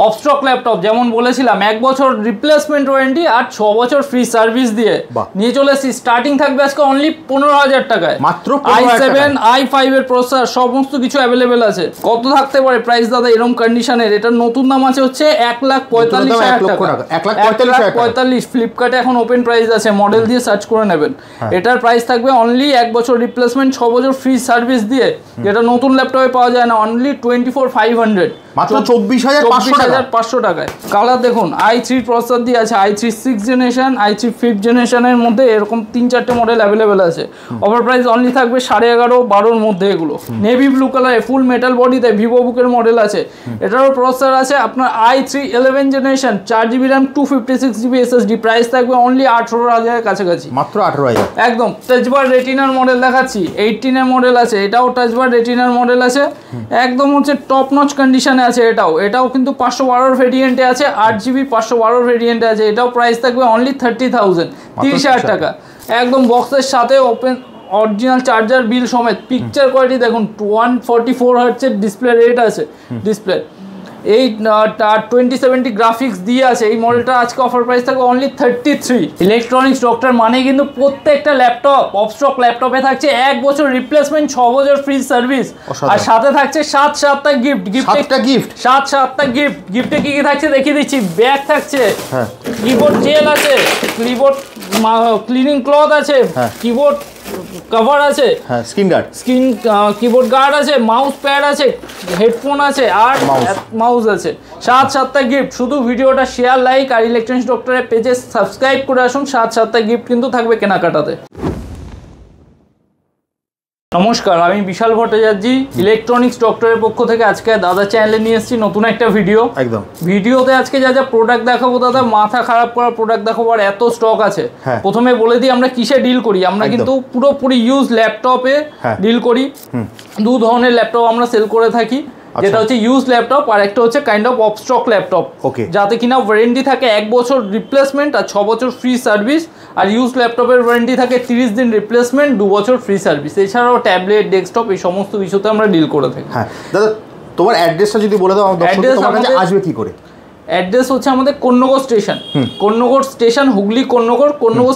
Of stock laptop যেমন বলেছিলাম 1 বছর রিপ্লেসমেন্ট ওয়ারেন্টি আর 6 বছর ফ্রি সার্ভিস দিয়ে নিয়ে চলে এসেছি। স্টার্টিং থাকবে আজকে অনলি 15,000 টাকায়, মাত্র i7 i5 এর প্রসেসর সমস্ত কিছু অ্যাভেলেবেল আছে। কত থাকতে পারে প্রাইস দাদা এরকম কন্ডিশনের? এটার নতুন দাম আছে হচ্ছে 1,45,000 টাকা, 1,45,000। ফ্লিপকার্টে এখন ওপেন প্রাইস আছে, মডেল দিয়ে সার্চ করে নেবেন। এটার প্রাইস থাকবে অনলি 1 বছর রিপ্লেসমেন্ট 6 বছর ফ্রি সার্ভিস দিয়ে, যেটা নতুন ল্যাপটপে পাওয়া যায় না, অনলি 24,500, মাত্র 24,500 টাকায়। কালার দেখুন, i3 প্রসেসর দিয়ে আছে, i3 6th generation, i3 5th জেনারেশনের মধ্যে এরকম 3-4টে মডেল অ্যাভেলেবেল আছে। অফার প্রাইস অনলি থাকবে 11,500-12,000 মধ্যে। এগুলো নেভি ব্লু কালারে ফুল মেটাল বডিতে ভিভো বুকের মডেল আছে। এটারও প্রসেসর আছে আপনার i3 11th generation, 4GB RAM 256GB SSD। Price থাকবে অনলি 18,000 কাছাকাছি, মাত্র 18,000 একদম। টাচবার রেটিনার মডেল দেখাচ্ছি, 18 এর মডেল আছে, এটাও টাচবার রেটিনার মডেল আছে, একদম হচ্ছে টপ নচ কন্ডিশনে আছে। এটাও কিন্তু 512 ভেরিয়েন্টে আছে, 8GB 512 ভেরিয়েন্টে আছে। এটাও প্রাইস থাকবে অনলি 30,000, 30,000 টাকা, একদম বক্সের সাথে ওপেন অরিজিনাল চার্জার বিল সমেত। পিকচার কোয়ালিটি দেখুন, 144 হার্টজের ডিসপ্লে রেট আছে, ডিসপ্লে এই 2070 গ্রাফিক্স দিয়ে আছে। এই মডেলটা আজকে অফার প্রাইস থাকবে অনলি 33। ইলেকট্রনিক্স ডক্টর মানে কিন্তু প্রত্যেকটা ল্যাপটপ অফ স্টক ল্যাপটপে থাকছে 1 বছর রিপ্লেসমেন্ট, 6 বছর ফ্রি সার্ভিস, আর সাথে থাকছে 7টা গিফট। সাতটা গিফট। গিফটে কি কি থাকছে দেখিয়ে দিচ্ছি। ব্যাগ থাকছে, কিবোর্ড জেল আছে, কিবোর্ড ক্লিনিং ক্লথ আছে, কিবোর্ড কভার আছে, স্ক্রিন কিবোর্ড গার্ড আছে, মাউস প্যাড আছে, হেডফোন আছে, আর মাউস আছে। 7টা গিফট। শুধু ভিডিওটা শেয়ার, লাইক আর ইলেকট্রনিক্স ডক্টরের পেজে সাবস্ক্রাইব করে আসুন। 7টা গিফট কিন্তু থাকবে কেনাকাটাতে। নমস্কার, আমি বিশাল ভট্টাচার্য, ইলেকট্রনিক্স ডক্টরের পক্ষ থেকে আজকে দাদা চ্যানেলে নিয়ে এসেছি নতুন একটা ভিডিও। একদম ভিডিওতে আজকে যা যা প্রোডাক্ট দেখাবো দাদা, মাথা খারাপ করা প্রোডাক্ট দেখাবো, আর এত স্টক আছে। প্রথমে বলে দিই আমরা কিসে ডিল করি। আমরা কিন্তু পুরোপুরি ইউজ ল্যাপটপে ডিল করি। 2 ধরনের ল্যাপটপ আমরা সেল করে থাকি, যেটা হচ্ছে ইউজ ল্যাপটপ আর একটা হচ্ছে কাইন্ড অফ স্টক ল্যাপটপ, যাতে কিনা ওয়ারেন্টি থাকে 1 বছর রিপ্লেসমেন্ট আর 6 বছর ফ্রি সার্ভিস। আর ইউজ ল্যাপটপের ওয়ারেন্টি থাকে 30 দিন রিপ্লেসমেন্ট, 2 বছর ফ্রি সার্ভিস। এছাড়াও ট্যাবলেট, ডেস্কটপ এই সমস্ত কিছুতে আমরা ডিল করে থাকি। হ্যাঁ দাদা, তোমার অ্যাড্রেসটা যদি বলে দাও, তোমার কাছে আসবে কি করে? অ্যাড্রেস হচ্ছে আমাদের কন্যগর স্টেশন, কন্যগর স্টেশন, হুগলি কন্যগর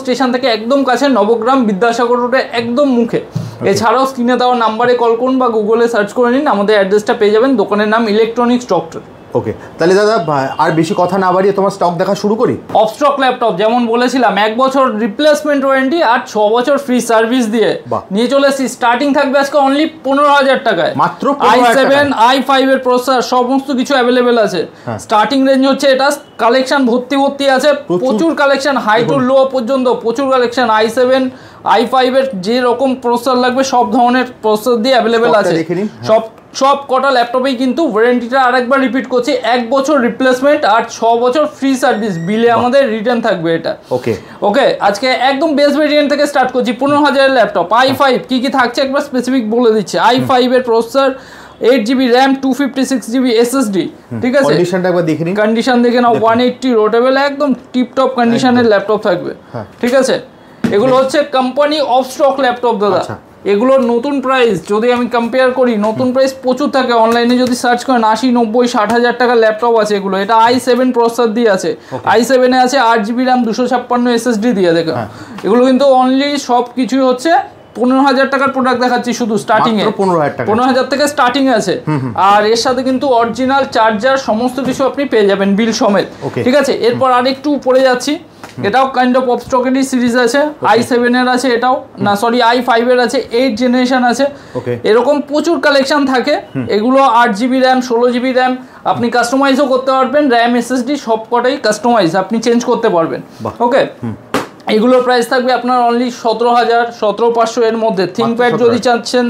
স্টেশন থেকে একদম কাছে, নবগ্রাম বিদ্যাসাগর রোডে একদম মুখে। এছাড়াও স্ক্রিনে দেওয়া নাম্বারে কল করুন বা গুগলে সার্চ করে নিন, আমাদের অ্যাড্রেসটা পেয়ে যাবেন। দোকানের নাম ইলেকট্রনিক্স ডক্টর। ওকে, তাহলে দাদা আর বেশি কথা না বাড়িয়ে তোমার স্টক দেখা শুরু করি। অফ স্টক ল্যাপটপ যেমন বলেছিলাম 1 বছর রিপ্লেসমেন্ট ওয়ারেন্টি আর 6 বছর ফ্রি সার্ভিস দিয়ে নিয়ে চলে এসেছি। স্টার্টিং থাকবে আজকে অনলি 15,000 টাকায়, মাত্র i7 i5 এর প্রসেসর সমস্ত কিছু অ্যাভেলেবেল আছে। স্টার্টিং রেঞ্জ হচ্ছে এটা, কালেকশন ভর্তি আছে, প্রচুর কালেকশন, হাই টু লো পর্যন্ত প্রচুর কালেকশন। i7 i5 এর যে রকম প্রসেসর লাগবে সব ধরনের প্রসেসর দিয়ে অ্যাভেলেবেল আছে। সব কটা ল্যাপটপেই কিন্তু ওয়ারেন্টিটা আরেকবার রিপিট করছি, 1 বছর রিপ্লেসমেন্ট আর 6 বছর ফ্রি সার্ভিস, বিলে আমাদের রিটার্ন থাকবে এটা। ওকে আজকে একদম বেস্ট ভেরিয়েন্ট থেকে স্টার্ট করছি। 15,000 ল্যাপটপ i5 কি থাকছে একবার স্পেসিফিক বলে দিচ্ছি। i5 এর processor, 8GB RAM 256GB SSD, ঠিক আছে? কন্ডিশনটা একবার দেখে নিন, কন্ডিশন দেখে নাও, 180 রোটেবল, একদম টিপটপ কন্ডিশনের ল্যাপটপ থাকবে, ঠিক আছে? এগুলো হচ্ছে কোম্পানি অফ স্টক ল্যাপটপ দাদা। এগুলোর নতুন প্রাইস যদি আমি কম্পেয়ার করি, নতুন প্রাইস প্রচুর থাকে। অনলাইনে যদি সার্চ করেন 80, 90, 60,000 টাকার ল্যাপটপ আছে এগুলো। এটা i7 প্রসেসর দিয়ে আছে, i7 এ আছে 8GB RAM 256 SSD দিয়ে। দেখো এগুলো কিন্তু অনলি সব কিছুই হচ্ছে 15,000 টাকার প্রোডাক্ট দেখাচ্ছি শুধু স্টার্টিং এ, 15,000 থেকে স্টার্টিং আছে। আর এর সাথে কিন্তু অরিজিনাল চার্জার সমস্ত কিছু আপনি পেয়ে যাবেন বিল সমেত, ঠিক আছে? এরপর আরেকটু উপরে যাচ্ছি, এটাও কাইন্ড অফ স্টকেরই সিরিজ আছে, i7 এর আছে, এটাও না সরি i5 এর আছে, 8 জেনারেশন আছে। এরকম প্রচুর কালেকশন থাকে। এগুলো 8GB RAM 16GB RAM আপনি কাস্টমাইজও করতে পারবেন, RAM SSD সব কটাই কাস্টমাইজ আপনি চেঞ্জ করতে পারবেন। ওকে, এগুলোর প্রাইস থাকবে আপনার অনলি 17,000, 17,500 এর মধ্যে। থিংকপ্যাড যদি চাচ্ছেন,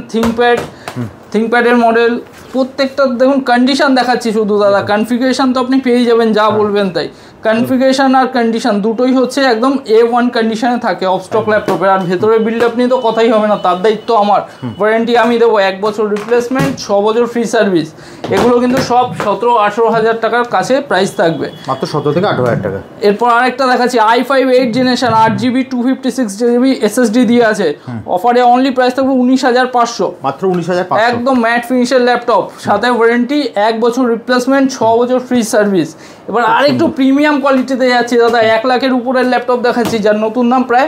থিংকপ্যাডের মডেল প্রত্যেকটা দেখুন, কন্ডিশন দেখাচ্ছি শুধু দাদা। কনফিগারেশন তো আপনি পেয়ে যাবেন, যা বলবেন তাই। কনফিগারেশন আর কন্ডিশন দুটোই হচ্ছে একদম A1 কন্ডিশনে থাকে অফ স্টক ল্যাপটপের। আর ভেতরে বিল্ড আপ নিয়ে তো কথাই হবে না, তার দায়িত্ব আমার। ওয়ারেন্টি আমি দেবো 1 বছর রিপ্লেসমেন্ট, 6 বছর ফ্রি সার্ভিস। এগুলো কিন্তু সব 17-18,000 টাকার কাছে প্রাইস থাকবে, মাত্র 17 থেকে 18,000 টাকা। এরপর আরেকটা দেখাচ্ছি i5 8 generation, 8GB 256GB SSD দিয়ে আছে। অফারে অনলি প্রাইস থাকবে 19,500, মাত্র 19,500, একদম ম্যাট ফিনিশের ল্যাপটপ, সাথে ওয়ারেন্টি, 1 বছর রিপ্লেসমেন্ট, 6 বছর ফ্রি সার্ভিস। এবার আরেকটু প্রিমিয়াম কোয়ালিটিতে যাচ্ছি দাদা, 1 লাখের উপরের ল্যাপটপ দেখাচ্ছি, যার নতুন দাম প্রায়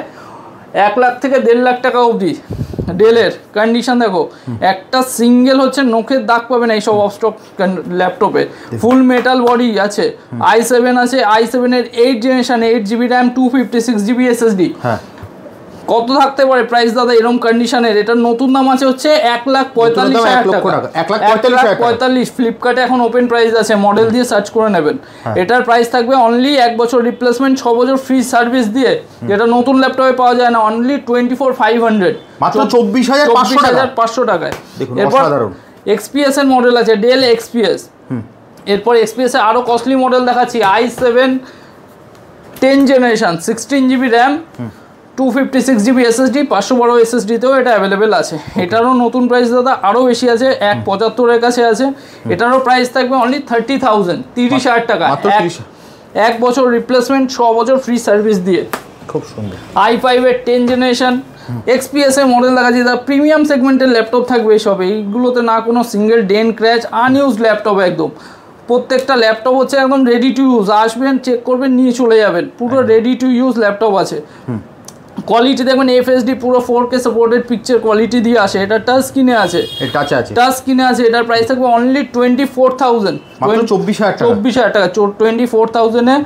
1 লাখ থেকে 1.5 লাখ টাকা অবধি। ডেলের কন্ডিশন দেখো, একটা সিঙ্গেল হচ্ছে নখের দাগ পাবে না এইসব অফ স্টক ল্যাপটপে। ফুল মেটাল বডি আছে, i7 আছে, i7 এর 8 generation, 8GB RAM, 256GB SSD। কত থাকতে পারে প্রাইস দাদা এরকম কন্ডিশনের? এটার নতুন দাম আছে হচ্ছে 1,45,000 টাকা। 1,45,000 ফ্লিপকার্টে এখন ওপেন প্রাইস আছে, মডেল দিয়ে সার্চ করে নেবেন। এটার প্রাইস থাকবে অনলি 1 বছর রিপ্লেসমেন্ট, 6 বছর ফ্রি সার্ভিস দিয়ে, যেটা নতুন ল্যাপটপে পাওয়া যায় না, অনলি 24,500, মাত্র 24,500 টাকায়। দেখুন এরপর অসাধারণ XPS এর মডেল আছে, ডেল XPS। এরপর XPS এর আরো কস্টলি মডেল দেখাচ্ছি, i7 10 generation, 16GB RAM, 256GB SSD, 512 SSD তেও এটা অ্যাভেলেবেল আছে। এটারও নতুন প্রাইস দাদা আরও বেশি আছে, 1,75 কাছে আছে। এটারও প্রাইস থাকবে অনলি 30,000, 30,000 টাকা, 1 বছর রিপ্লেসমেন্ট, 6 বছর ফ্রি সার্ভিস দিয়ে। খুব সুন্দর। i5 এর 10 জেনারেশন, XPS এর মডেল দেখাচ্ছি দাদা, প্রিমিয়াম সেগমেন্টের ল্যাপটপ থাকবে এইসব, এইগুলোতে না কোনো সিঙ্গেল ডেন ক্র্যাচ, আনইউজ ল্যাপটপ একদম। প্রত্যেকটা ল্যাপটপ হচ্ছে একদম রেডি টু ইউজ, আসবেন চেক করবেন নিয়ে চলে যাবেন, পুরো রেডি টু ইউজ ল্যাপটপ আছে। কোয়ালিটি দেখবেন FSD পুরো 4K সাপোর্টেড পিকচার কোয়ালিটি দিয়ে আসে। এটা টাচ স্ক্রিনে আছে, টাচ স্ক্রিনে আছে। এটার প্রাইস থাকবে অনলি 24,000, মাত্র 24,000 টাকা। 24,000 এ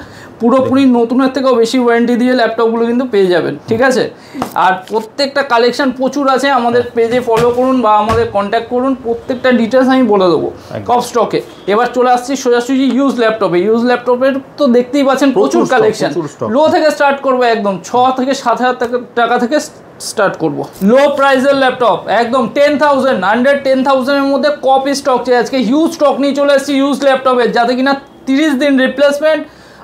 পুরোপুরি নতুনের থেকেও বেশি ওয়ারেন্টি দিয়ে ল্যাপটপগুলো কিন্তু পেয়ে যাবেন, ঠিক আছে। আর প্রত্যেকটা কালেকশন প্রচুর আছে, আমাদের পেজে ফলো করুন বা আমাদের কন্ট্যাক্ট করুন, প্রত্যেকটা ডিটেলস আমি বলে দেবো টপ স্টকে। এবার চলে আসছি সোজাসুজি ইউজ ল্যাপটপে। ইউজ ল্যাপটপের তো দেখতেই পাচ্ছেন প্রচুর কালেকশন। লো থেকে স্টার্ট করবো, একদম 6 থেকে 7,000 টাকা থেকে স্টার্ট করবো। লো প্রাইসের ল্যাপটপ একদম 10,000, আন্ডার 10,000 এর মধ্যে কপি স্টক চাই। আজকে হিউজ স্টক নিয়ে চলে এসেছি ইউজ ল্যাপটপের, যাতে কিনা 30 দিন রিপ্লেসমেন্ট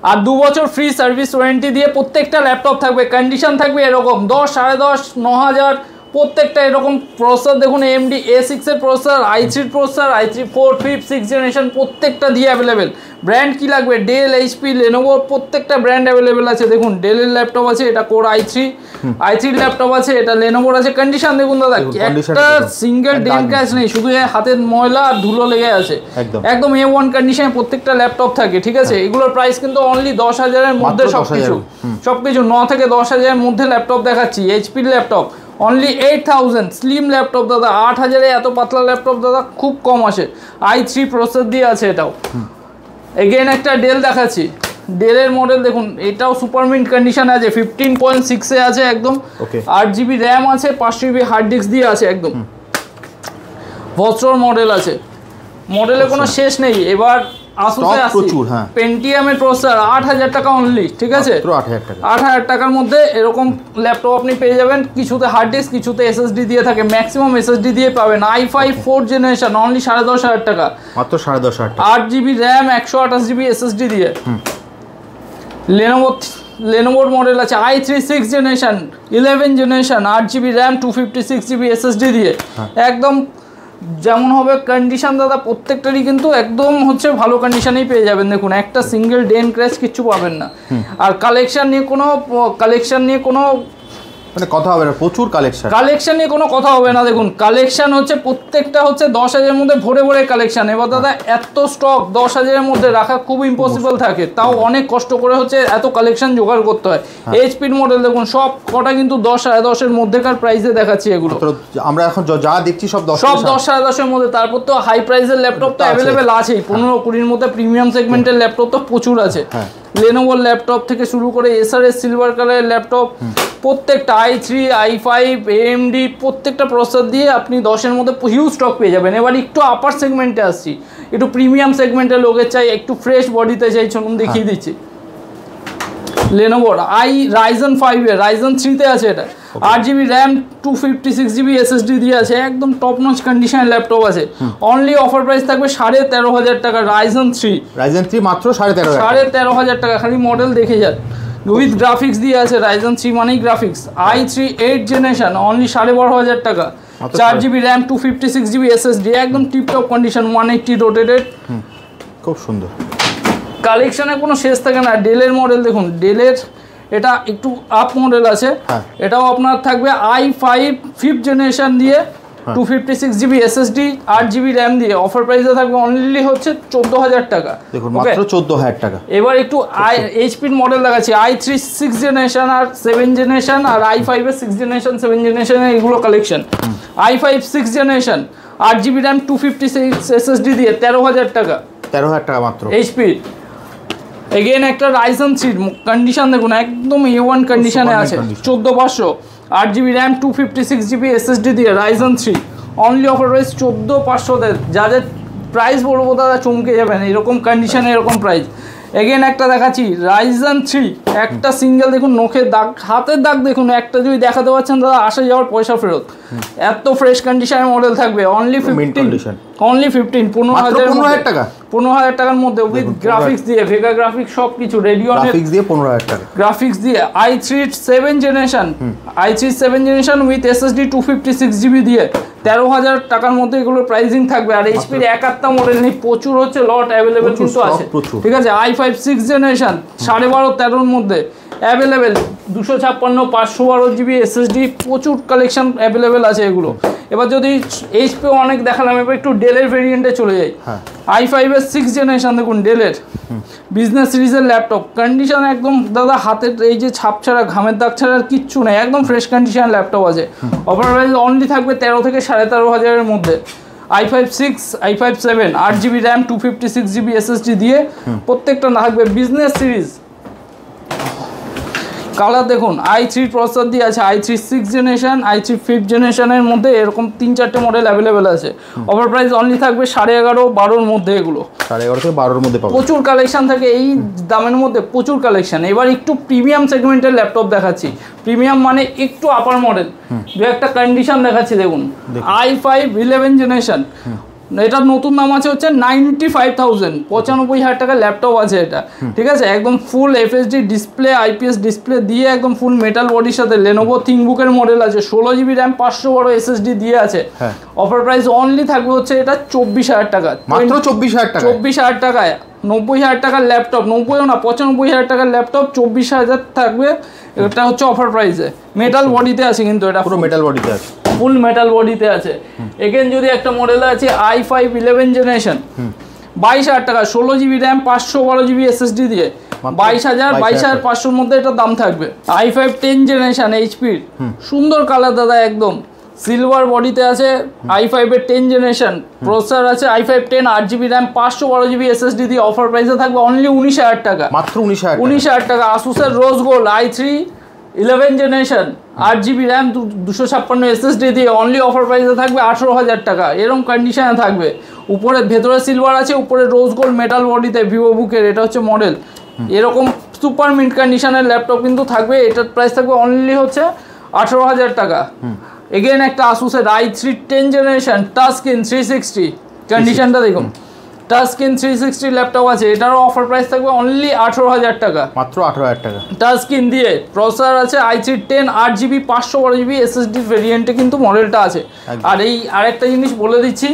আর 2 বছর ফ্রি সার্ভিস ওয়ারেন্টি দিয়ে প্রত্যেকটা ল্যাপটপ থাকবে। কন্ডিশন থাকবে এরকম 10, 10.5, 9,000 প্রত্যেকটা এরকম। প্রসেসর দেখুন AMD A6 এর processor, i3 processor, i3 4, 5, 6 generation প্রত্যেকটা দিয়ে অ্যাভেলেবেল। ব্র্যান্ড কি লাগবে? ডেল, HP, লেনোভো প্রত্যেকটা ব্র্যান্ড অ্যাভেলেবেল আছে। দেখুন ডেলের ল্যাপটপ আছে, এটা কোর i3 ল্যাপটপ আছে, এটা লেনোভোর আছে। কন্ডিশন দেখুন দাদা, একটা সিঙ্গেল ডেন ক্র্যাচ নেই, শুধু হাতের ময়লা আর ধুলো লেগে আছে। একদম A1 কন্ডিশনে প্রত্যেকটা ল্যাপটপ থাকে, ঠিক আছে। এগুলোর প্রাইস কিন্তু অনলি 10,000 এর মধ্যে সবকিছু 9 থেকে 10,000 এর মধ্যে ল্যাপটপ দেখাচ্ছি। HP laptop only 8,000, slim laptop দাদা। 8,000 এ এত পাতলা ল্যাপটপ দাদা খুব কম আসে। i3 প্রসেসর দিয়ে আছে এটাও। এগেন একটা ডেল দেখাচ্ছি, ডেলের মডেল দেখুন, এটাও সুপার মিন্ট কন্ডিশন আছে, 15.6 এ আছে একদম। 8GB র্যাম আছে, 500GB হার্ড ডিস্ক দিয়ে আছে একদম। ভস্ট্রর মডেল আছে, মডেলের কোনো শেষ নেই। এবার আসুসে আসছি, পেন্টিয়ামের প্রসেসর 8,000 টাকা অনলি, ঠিক আছে। 8,000 টাকার মধ্যে এরকম ল্যাপটপ আপনি পেয়ে যাবেন। কিছুতে হার্ড ডিস্ক, কিছুতে SSD দিয়ে থাকে, ম্যাক্সিমাম SSD দিয়ে পাবেন। i5 4 জেনারেশন অনলি 10,500 টাকা, মাত্র 10,500 টাকা। 8GB র্যাম, 128GB SSD দিয়ে। লেনোভোর মডেল আছে i3 6 generation, 11 generation, 8GB RAM, 256GB SSD দিয়ে। একদম যেমন হবে কন্ডিশন দাদা প্রত্যেকটারই কিন্তু একদম হচ্ছে ভালো কন্ডিশনেই পেয়ে যাবেন। দেখুন একটা সিঙ্গেল ডেন ক্র্যাচ কিচ্ছু পাবেন না। আর কালেকশন নিয়ে কোনো মানে কথা হবে না, প্রচুর কালেকশন নিয়ে কোনো কথা হবে না। দেখুন কালেকশন হচ্ছে প্রত্যেকটা হচ্ছে 10,000 এর মধ্যে ভরে ভরে কালেকশন। এবার দাদা এত স্টক 10,000 এর মধ্যে রাখা খুব ইম্পসিবল থাকে, তাও অনেক কষ্ট করে হচ্ছে এত কালেকশন জোগাড় করতে হয়। HP মডেল দেখুন সব কটা কিন্তু 10, 10.5 এর মধ্যেকার প্রাইসে দেখাচ্ছি এগুলো। আমরা এখন যা দেখছি সব 10, 10.5 এর মধ্যে। তারপর তো হাই প্রাইসের ল্যাপটপ তো অ্যাভেলেবেল আছেই, 15-20 মধ্যে প্রিমিয়াম সেগমেন্টের ল্যাপটপ তো প্রচুর আছে। লেনোভোর ল্যাপটপ থেকে শুরু করে এসারের সিলভার কালারের ল্যাপটপ প্রত্যেকটা i3, i5, AMD প্রত্যেকটা প্রসেসর দিয়ে আপনি 10 এর মধ্যে হিউজ স্টক পেয়ে যাবেন। এবার একটু আপার সেগমেন্টে আসছি, একটু প্রিমিয়াম সেগমেন্টের লোকের চাই, একটু ফ্রেশ বডিতে চাই, চলুন দেখিয়ে দিচ্ছি। লেনোভোর Ryzen 5 এর Ryzen 3 তে আছে এটা, 8GB র্যাম, 256GB SSD দিয়ে আছে, একদম টপ নচ কন্ডিশনের ল্যাপটপ আছে। অনলি অফার প্রাইস থাকবে 13,500 টাকা। Ryzen 3 মাত্র 13,500 টাকা, খালি মডেল দেখে যান। উইথ গ্রাফিক্স দিয়ে আছে, Ryzen 3 মানেই গ্রাফিক্স। i3 8 জেনারেশন অনলি 12,500 টাকা, 4GB র্যাম, 256GB SSD, একদম টিপটপ কন্ডিশন, 180 রোটেটেড, খুব সুন্দর। কালেকশনে কোনো শেষ থাকে না। ডেলের মডেল দেখুন, ডেলের এটা একটু আপ মডেল আছে, এটাও আপনার থাকবে i5 5th জেনারেশন দিয়ে, 256GB SSD 8GB RAM দিয়ে অফার প্রাইসে থাকবে অনলি হচ্ছে 14,000 টাকা। দেখুন মাত্র 14,000 টাকা। এবার একটু এইচপির মডেল দেখাচ্ছি, i3 6th জেনারেশন আর 7th জেনারেশন আর i5 এর 6th জেনারেশন 7th জেনারেশন এগুলো collection. i5 6th generation 8GB RAM 256 SSD দিয়ে 13,000 টাকা। 13,000 টাকা মাত্র। এইচপি এগেন একটা Ryzen 3 কন্ডিশন দেখুন একদম A1 কন্ডিশনে আছে, 14,500 8GB RAM 256GB SSD দিয়ে Ryzen 3 অনলি অফার প্রাইস 14,500 যাদের প্রাইস বলবো দাদা চমকে যাবেন, এরকম কন্ডিশনে এরকম প্রাইস। এগেন একটা দেখাচ্ছি Ryzen 3 একটা সিঙ্গেল দেখুন নখের দাগ হাতের দাগ দেখুন, একটা যদি দেখাতে পারছেন দাদা আসে যাওয়ার পয়সা ফেরত। এত ফ্রেশ কন্ডিশনের মডেল থাকবে অনলি 15,000 টাকা, 15,000 টাকার মধ্যে উইথ গ্রাফিক্স দিয়ে ভেগা গ্রাফিক্স সব কিছু রেডিওনের গ্রাফিক্স দিয়ে 15,000 টাকা গ্রাফিক্স দিয়ে i3 7th generation with SSD 256GB দিয়ে 13,000 টাকার মধ্যে এগুলো প্রাইসিং থাকবে। আর এইচপির একাত্তা মডেল নেই, প্রচুর হচ্ছে লট অ্যাভেলেবেল কিন্তু আছে, ঠিক আছে। i5 6th জেনারেশন 12.5-13 মধ্যে অ্যাভেলেবেল 256 512GB SSD প্রচুর কালেকশন অ্যাভেলেবেল আছে এগুলো। এবার যদি এইচপি অনেক দেখালাম, এবার একটু ডেলের ভেরিয়েন্টে চলে যাই। i5 এর 6th জেনারেশন দেখুন ডেলের বিজনেস সিরিজের ল্যাপটপ কন্ডিশন একদম দাদা হাতের এই যে ছাপ ছাড়া ঘামের দাগ ছাড়া আর কিচ্ছু নেই, একদম ফ্রেশ কন্ডিশন ল্যাপটপ আছে। অফার প্রাইস অনলি থাকবে 13 থেকে 13,500 এর মধ্যে। i5 6 i5 7 8GB RAM 256GB SSD দিয়ে প্রত্যেকটা থাকবে বিজনেস সিরিজ। কালার দেখুন i3 প্রসেসর দিয়ে আছে, i3 6th generation i3 5th জেনারেশনের মধ্যে এরকম 3-4টে মডেল অ্যাভেলেবেল আছে। অফার প্রাইস অনলি থাকবে 11.5-12 মধ্যে, এগুলো 11.5 থেকে 12 মধ্যে পাবেন। প্রচুর কালেকশন থাকে এই দামের মধ্যে, প্রচুর কালেকশন। এবার একটু প্রিমিয়াম সেগমেন্টের ল্যাপটপ দেখাচ্ছি, প্রিমিয়াম মানে একটু আপার মডেল। দু একটা কন্ডিশন দেখাচ্ছি দেখুন i5 11th জেনারেশন, এটার নতুন দাম আছে হচ্ছে 95,000 95,000 টাকার ল্যাপটপ আছে এটা, ঠিক আছে। একদম ফুল FHD ডিসপ্লে IPS ডিসপ্লে দিয়ে একদম ফুল মেটাল বডির সাথে Lenovo ThinkBook-এর মডেল আছে, 16GB RAM 512 SSD দিয়ে আছে। অফার প্রাইস অনলি থাকবে হচ্ছে এটা 24,000 টাকা, মাত্র 24,000 টাকা। 24,000 টাকায় 90,000 টাকার ল্যাপটপ, 90ও না 95,000 টাকার ল্যাপটপ 24,000 থাকবে। এটা হচ্ছে অফার প্রাইসে, মেটাল বডিতে আছে কিন্তু এটা পুরো মেটাল বডিতে আছে, ফুল মেটাল বডিতে আছে। এগেন যদি একটা মডেল আছে i5 11th জেনারেশন 22,000 টাকা 16GB RAM 512GB SSD দিয়ে 22,500 মধ্যে এটা দাম থাকবে। i5 10th জেনারেশন এইচপির সুন্দর কালার দাদা একদম সিলভার বডিতে আছে, i5 এর 10th জেনারেশন প্রসেসর আছে i5 10 8GB RAM 512GB SSD দিয়ে অফার প্রাইসে থাকবে অনলি 19,000 টাকা, মাত্র 19,000 টাকা। Asus-এর rose gold i3 11th generation 8GB RAM 256 SSD দিয়ে অনলি অফার প্রাইসে থাকবে 18,000 টাকা, এরকম কন্ডিশনে থাকবে। উপরে ভেতরে সিলভার আছে, উপরে রোজ গোল্ড মেটাল বডিতে ভিভোবুকের এটা হচ্ছে মডেল। এরকম সুপার মিন্ট কন্ডিশনের ল্যাপটপ কিন্তু থাকবে, এটার প্রাইস থাকবে অনলি হচ্ছে 18,000 টাকা। এগেন একটা Asus-এর i3 10th generation touch screen 360 কন্ডিশনটা দেখুন, টাচ স্ক্রিন 360 ল্যাপটপ আছে, এটারও অফার প্রাইস থাকবে অনলি 18,000 টাকা, মাত্র 18,000 টাকা। টাচ স্ক্রিন দিয়ে প্রসেসর আছে i3 10 8GB 512GB SSD ভেরিয়েন্টে কিন্তু মডেলটা আছে। আর এই আরেকটা জিনিস বলে দিচ্ছি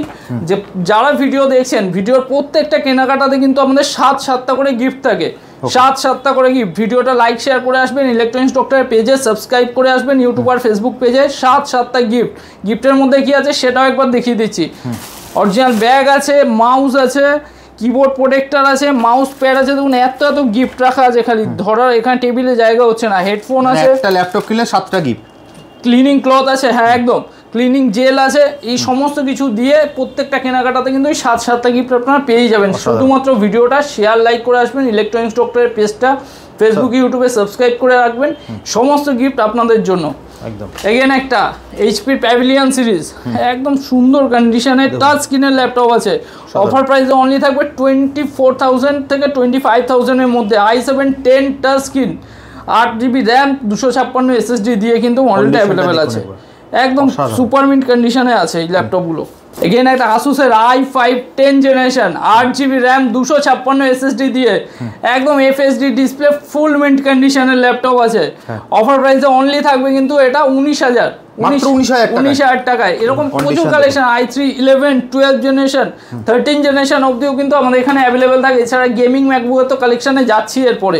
যে যারা ভিডিও দেখছেন, ভিডিওর প্রত্যেকটা কেনাকাটাতে কিন্তু আমাদের 7টা করে গিফট থাকে, 7টা করে গিফট। ভিডিওটা লাইক শেয়ার করে আসবেন, ইলেকট্রনিক্স ডক্টরের পেজে সাবস্ক্রাইব করে আসবেন, ইউটিউব আর ফেসবুক পেজে 7টা গিফট। গিফটের মধ্যে কি আছে সেটাও একবার দেখিয়ে দিচ্ছি। অরিজিনাল ব্যাগ আছে, মাউস আছে, কিবোর্ড প্রোটেক্টর আছে, মাউস প্যাড আছে, দেখুন এত গিফট রাখা আছে, খালি ধরার এখানে টেবিলে জায়গা হচ্ছে না। হেডফোন আছে, একটা ল্যাপটপ কিনলে 7টা গিফট। ক্লিনিং ক্লথ আছে, হ্যাঁ একদম ক্লিনিং জেল আছে, এই সমস্ত কিছু দিয়ে প্রত্যেকটা কেনাকাটাতে কিন্তু এই 7টা গিফট আপনারা পেয়ে যাবেন। শুধুমাত্র ভিডিওটা শেয়ার লাইক করে আসবেন, ইলেকট্রনিক্স ডক্টরের পেজটা ফেসবুক ইউটিউবে সাবস্ক্রাইব করে রাখবেন, সমস্ত গিফট আপনাদের জন্য একদম। এগেন একটা এইচপি প্যাভিলিয়ন সিরিজ একদম সুন্দর কন্ডিশনে টাচ স্ক্রিনের ল্যাপটপ আছে, অফার প্রাইসে অনলি থাকবে 24,000 থেকে 25,000 এর মধ্যে। i7 10 touch screen 8GB RAM 256 SSD দিয়ে কিন্তু মডেলটা অ্যাভেলেবেল আছে, একদম সুপার মিন্ট কন্ডিশনে আছে এই ল্যাপটপগুলো। এগেন একটা Asus-এর i5 10th generation 8GB RAM 256 SSD দিয়ে একদম FHD ডিসপ্লে ফুল মিন্ট কন্ডিশনের ল্যাপটপ আছে। অফার প্রাইসে অনলি থাকবে কিন্তু এটা 19,000 টাকায়। এরকম প্রচুর collection i3 11 12th generation 13th generation অবধিও কিন্তু আমাদের এখানে অ্যাভেলেবেল থাকে। এছাড়া গেমিং ম্যাকবুকের তো কালেকশনে যাচ্ছি এরপরে।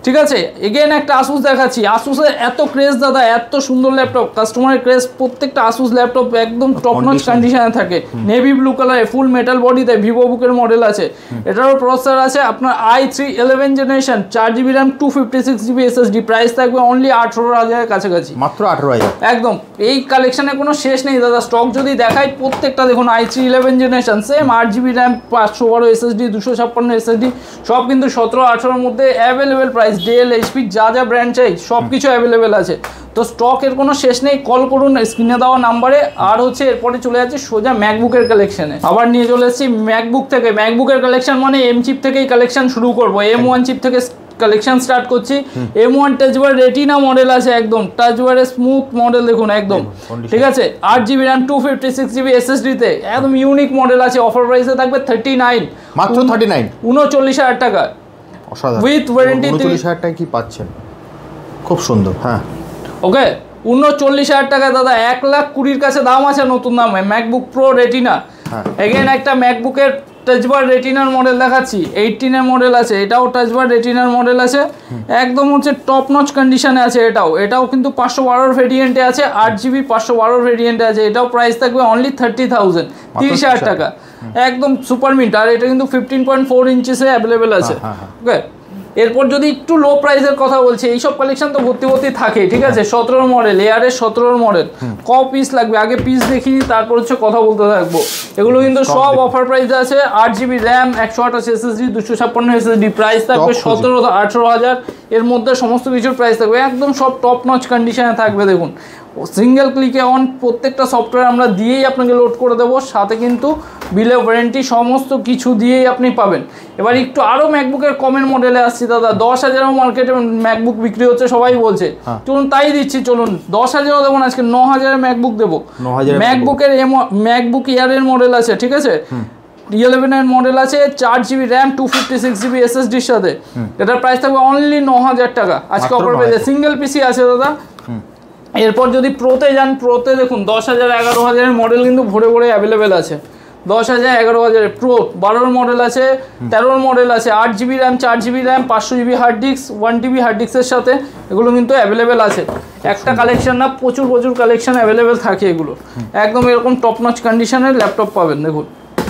ঠিক আছে। এগেন একটা আসুস দেখাচ্ছি, আসুসের এত ক্রেজ দাদা, এত সুন্দর ল্যাপটপ, কাস্টমারের ক্রেজ, প্রত্যেকটা আসুস ল্যাপটপ একদম টপ নচ কন্ডিশনে থাকে, নেভি ব্লু কালারে, ফুল মেটাল বডিতে, ভিভো বুকের মডেল আছে। এটারও প্রসেসর আছে আপনার i3 11 generation, 4GB RAM, 256GB SSD, price থাকবে অনলি 18,000 কাছাকাছি, মাত্র 18,000 একদম। এই কালেকশনের কোনো শেষ নেই দাদা, স্টক যদি দেখাই প্রত্যেকটা দেখুন i3 11 generation, same 8GB RAM, 512 SSD, 256 SSD, সব কিন্তু 17-18 মধ্যে অ্যাভেলেবেল প্রাইস। ডেল, এইচপি যা যা ব্র্যান্ড চাই সব কিছু অ্যাভেলেবেল আছে। তো স্টকের কোনো শেষ নেই, কল করুন স্ক্রিনে দেওয়া নাম্বারে। আর হচ্ছে এরপরে চলে যাচ্ছে সোজা ম্যাকবুকের কালেকশনে, আবার নিয়ে চলে এসেছি ম্যাকবুক থেকে। ম্যাকবুকের কালেকশন মানে এম চিপ থেকেই কালেকশন শুরু করবো, M1 চিপ থেকে কালেকশন স্টার্ট করছি। M1 টাচবার রেটিনা মডেল আছে, একদম টাচবারের স্মুথ মডেল দেখুন একদম, ঠিক আছে। 8GB র্যাম, 256GB SSD তে একদম ইউনিক মডেল আছে। অফার প্রাইসে থাকবে 39, মাত্র 39, 39,000 টাকা উইথ ওয়ারেন্টি। 39,000 টাকা কি পাচ্ছেন, খুব সুন্দর। হ্যাঁ ওকে, 39,000 টাকা দাদা, 1,20,000 কাছে দাম আছে নতুন দামে ম্যাকবুক প্রো রেটিনা। এগেন একটা ম্যাকবুকের টাচবার রেটিনার মডেল দেখাচ্ছি, 18 এর মডেল আছে, এটাও টাচবার রেটিনার মডেল আছে, একদম হচ্ছে টপ নচ কন্ডিশনে আছে। এটাও কিন্তু 512 ভেরিয়েন্টে আছে, 8GB 512 ভেরিয়েন্টে আছে। এটাও প্রাইস থাকবে অনলি 30,000, 30,000 টাকা, একদম সুপার মিন্ট। আর এটা কিন্তু 15.4 ইঞ্চিসে অ্যাভেলেবেল আছে। ওকে, এরপর যদি একটু লো প্রাইসের কথা বলছি, এইসব কালেকশন তো ভর্তি থাকে, ঠিক আছে। 17 মডেল, এয়ারের 17 মডেল, পিস লাগবে আগে পিস দেখিনি, তারপর হচ্ছে কথা বলতে থাকবো। এগুলো কিন্তু সব অফার প্রাইস আছে। 8GB RAM, 128 SSD, 256 SSD, price থাকবে 17-18,000 এর মধ্যে সমস্ত কিছুর প্রাইস থাকবে, একদম সব টপ নচ কন্ডিশনে থাকবে। দেখুন সিঙ্গেল ক্লিকে অন প্রত্যেকটা সফটওয়্যার আমরা দিয়েই আপনাকে লোড করে দেবো, সাথে কিন্তু বিলে ওয়ারেন্টি সমস্ত কিছু দিয়েই আপনি পাবেন। এবার একটু আরও ম্যাকবুকের কমের মডেলে আসছি দাদা। 10,000 মার্কেটে ম্যাকবুক বিক্রি হচ্ছে, সবাই বলছে, চলুন তাই দিচ্ছি, চলুন 10,000 দেবো না, আজকে 9,000 ম্যাকবুক দেবো। ম্যাকবুকের ম্যাকবুক এয়ারের মডেল আছে, ঠিক আছে, 11 এর মডেল আছে, 4GB র্যাম, 256GB SSDর সাথে। এটার প্রাইস থাকবে অনলি 9,000 টাকা আজকে অফার প্রাইসে। সিঙ্গেল পিসি আছে দাদা। এরপর যদি প্রোতে যান, প্রোতে দেখুন 10,000 11,000 এর মডেল কিন্তু ভরে ভরে অ্যাভেলেবেল আছে। 10,000 11,000 প্রো 12 মডেল আছে, 13 মডেল আছে, 8GB RAM, 4GB RAM, 500GB hard disk, 1TB hard ডিস্কের সাথে, এগুলো কিন্তু অ্যাভেলেবেল আছে। একটা কালেকশন না, প্রচুর কালেকশন অ্যাভেলেবেল থাকে এগুলো, একদম এরকম টপ নচ কন্ডিশনের ল্যাপটপ পাবেন। দেখুন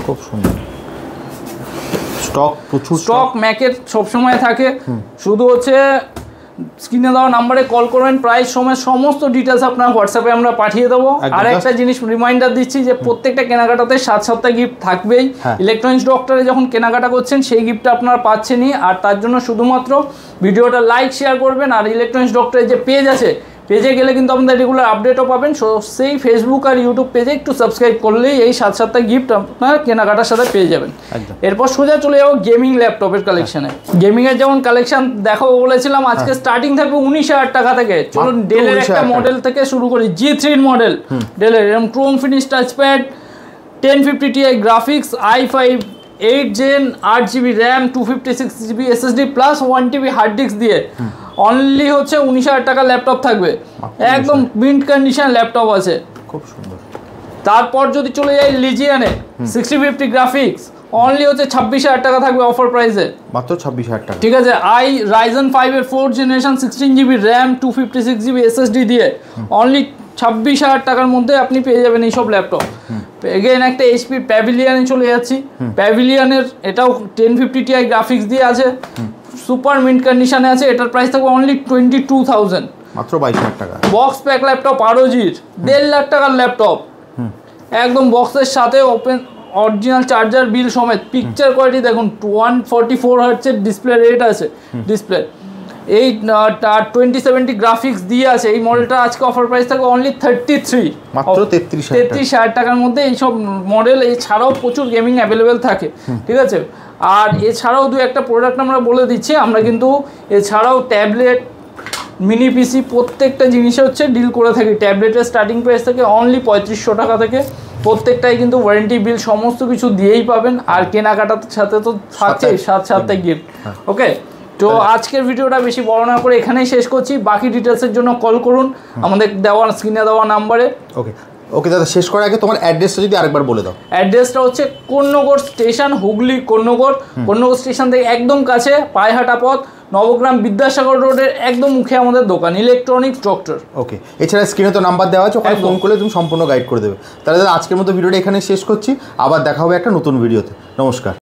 খুব সুন্দর স্টক, প্রচুর স্টক ম্যাকের সবসময় থাকে। শুধু হচ্ছে স্ক্রিনে দেওয়া নাম্বারে কল করবেন, প্রাইস সময় সমস্ত ডিটেলস আপনার হোয়াটসঅ্যাপে আমরা পাঠিয়ে দেবো। আর একটা জিনিস রিমাইন্ডার দিচ্ছি যে প্রত্যেকটা কেনাকাটাতে 7-7টা গিফট থাকবেই। ইলেকট্রনিক্স ডক্টরে যখন কেনাকাটা করছেন সেই গিফটটা আপনারা পাচ্ছেনই, আর তার জন্য শুধুমাত্র ভিডিওটা লাইক শেয়ার করবেন। আর ইলেকট্রনিক্স ডক্টরের যে পেজ আছে, পেজে গেলে কিন্তু আপনাদের রেগুলার আপডেটও পাবেন। সেই ফেসবুক আর ইউটিউব পেজে একটু সাবস্ক্রাইব করলেই এই 7-7টা গিফট আপনার কেনাকাটার সাথে পেয়ে যাবেন। এরপর সোজা চলে যাবো গেমিং ল্যাপটপের কালেকশনে। গেমিংয়ের যেমন কালেকশন দেখাবো বলেছিলাম, আজকে স্টার্টিং থাকবে 19,000 টাকা থেকে। চলুন ডেলের একটা মডেল থেকে শুরু করি, G3 মডেল ডেলের, এরকম chrome finish touchpad, 1050 Ti graphics, i5 8 Gen, 8GB RAM, 256GB SSD plus 1TB hard disk দিয়ে অনলি হচ্ছে 19,000 টাকা ল্যাপটপ থাকবে, একদম মিন্ট কন্ডিশন ল্যাপটপ আছে, খুব সুন্দর। তারপর যদি চলে যাই লিজিয়ানে, 6050 গ্রাফিক্স অনলি হচ্ছে 26,000 টাকা থাকবে অফার প্রাইসে, মাত্র 26,000 টাকা, ঠিক আছে। Ryzen 5 এর 4th generation, 16GB RAM, 256GB SSD দিয়ে অনলি 26,000 টাকার মধ্যে আপনি পেয়ে যাবেন এইসব ল্যাপটপ। এগেন একটা HP প্যাভিলিয়নে চলে যাচ্ছি, প্যাভিলিয়নের এটাও 1050 Ti গ্রাফিক্স দিয়ে আছে, সুপার মিন্ট কন্ডিশনে আছে, এটার প্রাইস থাকবে অনলি 22,000, মাত্র 22,000 টাকা। বক্স প্যাক ল্যাপটপ ROG-র 1.5 লাখ টাকার ল্যাপটপ, একদম বক্সের সাথে ওপেন অরিজিনাল চার্জার বিল সমেত, পিকচার কোয়ালিটি দেখুন, 144 হার্টজের ডিসপ্লে রেট আছে ডিসপ্লে, এই 2070 গ্রাফিক্স দিয়ে আছে। এই মডেলটা আজকে অফার প্রাইস থাকবে অনলি 33, মাত্র 33,000 টাকার মধ্যে এইসব মডেল। এছাড়াও প্রচুর গেমিং অ্যাভেলেবেল থাকে, ঠিক আছে। আর এছাড়াও দু একটা প্রোডাক্ট আমরা বলে দিচ্ছি, আমরা কিন্তু এছাড়াও ট্যাবলেট, মিনি পিসি প্রত্যেকটা জিনিসে হচ্ছে ডিল করে থাকি। ট্যাবলেটের স্টার্টিং প্রাইস থেকে অনলি 3500 টাকা থেকে, প্রত্যেকটাই কিন্তু ওয়ারেন্টি বিল সমস্ত কিছু দিয়েই পাবেন। আর কেনাকাটার সাথে তো থাকছেই সাথে গিফট। ওকে, তো আজকের ভিডিওটা বেশি বড় না করে এখানেই শেষ করছি। বাকি ডিটেলসের জন্য কল করুন আমাদের দেওয়া স্ক্রিনে দেওয়া নাম্বারে। ওকে, ওকে দাদা, শেষ করার আগে তোমার অ্যাড্রেসটা যদি আরেকবার বলে দাও। অ্যাড্রেসটা হচ্ছে কোন্নগর স্টেশন, হুগলি কোন্নগর স্টেশন থেকে একদম কাছে, পায়হাটা পথ, নবগ্রাম বিদ্যাসাগর রোডের একদম মুখে আমাদের দোকান, ইলেকট্রনিক্স ডক্টর। ওকে, এছাড়া স্ক্রিনে তো নাম্বার দেওয়া আছে, ওখানে ফোন করলে তুমি সম্পূর্ণ গাইড করে দেবে। তাহলে দাদা আজকের মতো ভিডিওটা এখানে শেষ করছি, আবার দেখা হবে একটা নতুন ভিডিওতে। নমস্কার।